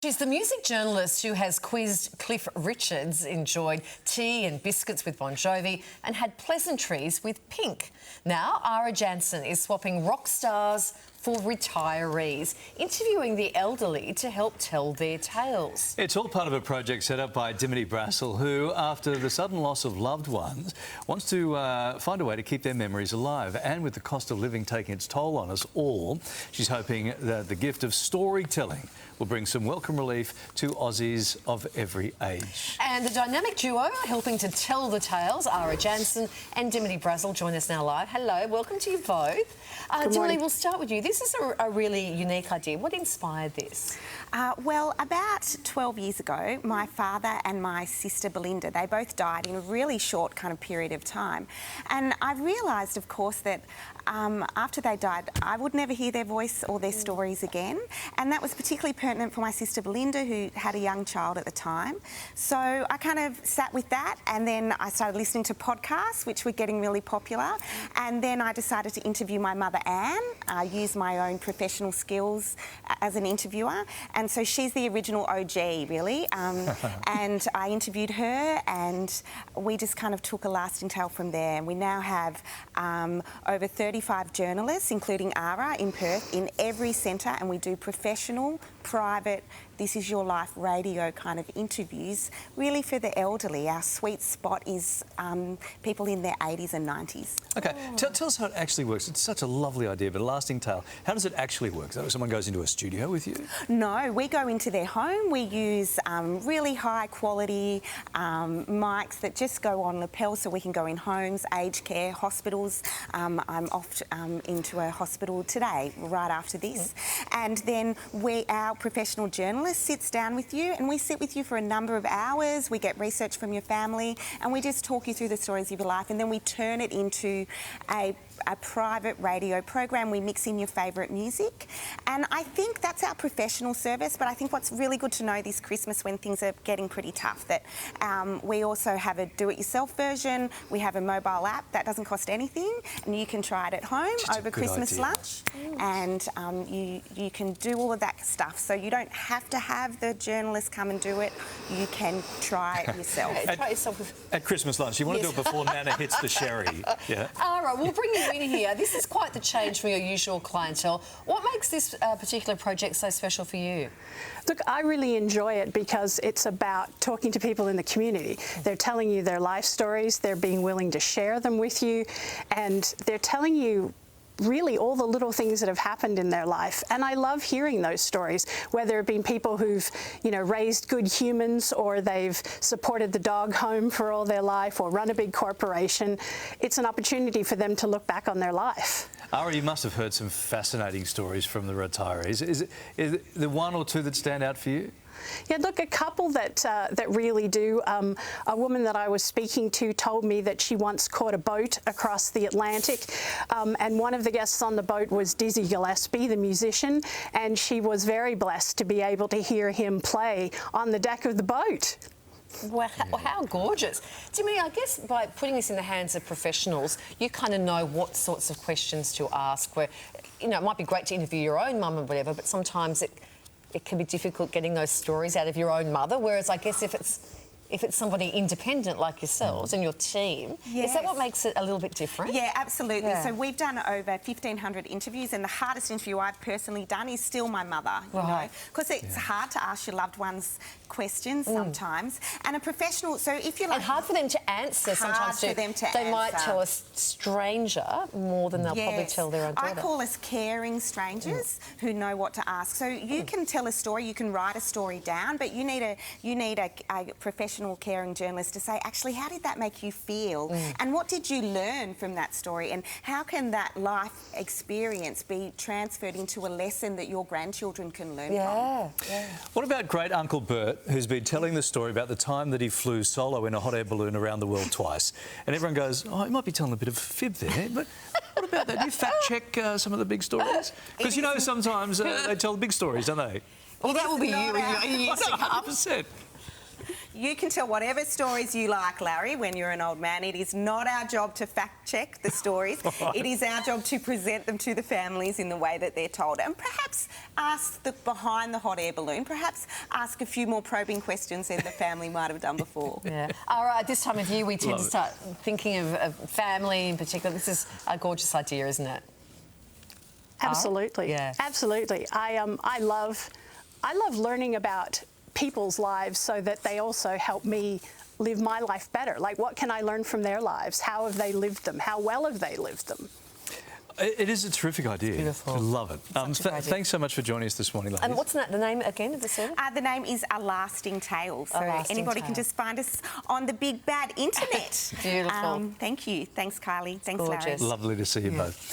She's the music journalist who has quizzed Cliff Richards, enjoyed tea and biscuits with Bon Jovi and had pleasantries with Pink. Now Ara Jansen is swapping rock stars for retirees, interviewing the elderly to help tell their tales. It's all part of a project set up by Dimity Brassel, who, after the sudden loss of loved ones, wants to find a way to keep their memories alive. And with the cost of living taking its toll on us all, she's hoping that the gift of storytelling will bring some welcome relief to Aussies of every age. And the dynamic duo helping to tell the tales, Ara Jansen and Dimity Brassel, join us now live. Hello, welcome to you both. Dimity, we'll start with you. This is a really unique idea. What inspired this? Well, about 12 years ago, my father and my sister Belinda, they both died in a really short kind of period of time. And I realised, of course, that after they died, I would never hear their voice or their stories again. And that was particularly pertinent for my sister Belinda, who had a young child at the time. So I kind of sat with that, and then I started listening to podcasts, which were getting really popular. And then I decided to interview my mother, Anne. I used my own professional skills as an interviewer. And so she's the original OG, really. And I interviewed her, and we just kind of took a lasting tale from there. And we now have over 35 journalists, including Ara in Perth, in every centre, and we do professional, private, this is your life radio kind of interviews, really for the elderly. Our sweet spot is people in their 80s and 90s. OK, tell us how it actually works. It's such a lovely idea, but a lasting tale. How does it actually work? Is that when someone goes into a studio with you? No, we go into their home. We use really high quality mics that just go on lapel, so we can go in homes, aged care, hospitals. I'm off into a hospital today, right after this. And then our professional journalist sits down with you, and we sit with you for a number of hours. We get research from your family, and we just talk you through the stories of your life, and then we turn it into a private radio program. We mix in your favourite music, and I think that's our professional service. But I think what's really good to know this Christmas, when things are getting pretty tough, that we also have a do-it-yourself version. We have a mobile app that doesn't cost anything, and you can try it at home over Christmas lunch, and you can do all of that stuff. So you don't have to have the journalist come and do it. You can try it yourself. Try it yourself at Christmas lunch. You want to do it before Nana hits the sherry. Yeah. Ara, we'll bring you in here. This is quite the change from your usual clientele. What makes this particular project so special for you? Look, I really enjoy it because it's about talking to people in the community. They're telling you their life stories, they're being willing to share them with you, and they're telling you really all the little things that have happened in their life. And I love hearing those stories, whether it be people who've, raised good humans, or they've supported the dog home for all their life, or run a big corporation. It's an opportunity for them to look back on their life. Ara, you must have heard some fascinating stories from the retirees. Is there one or two that stand out for you? Yeah, look, a couple that really do. A woman that I was speaking to told me that she once caught a boat across the Atlantic, and one of the guests on the boat was Dizzy Gillespie, the musician, and she was very blessed to be able to hear him play on the deck of the boat. Wow, how gorgeous. Dimity, I guess by putting this in the hands of professionals, you kind of know what sorts of questions to ask, where, it might be great to interview your own mum or whatever, but sometimes it can be difficult getting those stories out of your own mother, whereas I guess if it's somebody independent like yourselves and your team, is that what makes it a little bit different? Yeah, absolutely. Yeah. So we've done over 1,500 interviews, and the hardest interview I've personally done is still my mother, because it's hard to ask your loved ones questions sometimes. And a professional, so if you're like... And hard for them to answer sometimes too. They might tell a stranger more than they'll probably tell their own daughter. I call us caring strangers who know what to ask. So you can tell a story, you can write a story down, but you need a professional caring journalist to say, actually, how did that make you feel? And what did you learn from that story? And how can that life experience be transferred into a lesson that your grandchildren can learn from? Yeah. What about great Uncle Bert, who's been telling the story about the time that he flew solo in a hot air balloon around the world twice? And everyone goes, oh, he might be telling a bit of a fib there, but what about that? Do you fact-check some of the big stories? Because, sometimes they tell the big stories, don't they? Well, that will be you. 100%. You can tell whatever stories you like, Larry, when you're an old man. It is not our job to fact-check the stories. It is our job to present them to the families in the way that they're told, and perhaps ask behind the hot air balloon, perhaps ask a few more probing questions than the family might have done before. Yeah. Ara, at this time of year, we tend to start thinking of family in particular. This is a gorgeous idea, isn't it? Absolutely. Yeah. Absolutely. I love learning about people's lives so that they also help me live my life better. Like, what can I learn from their lives? How have they lived them? How well have they lived them? It is a terrific idea. Beautiful. I love it. Thanks so much for joining us this morning, ladies. And what's the name again of the service? The name is A Lasting Tale. So anybody can just find us on the big bad internet. Beautiful. Thank you. Thanks, Kylie. Thanks, gorgeous. Larry. Lovely to see you both.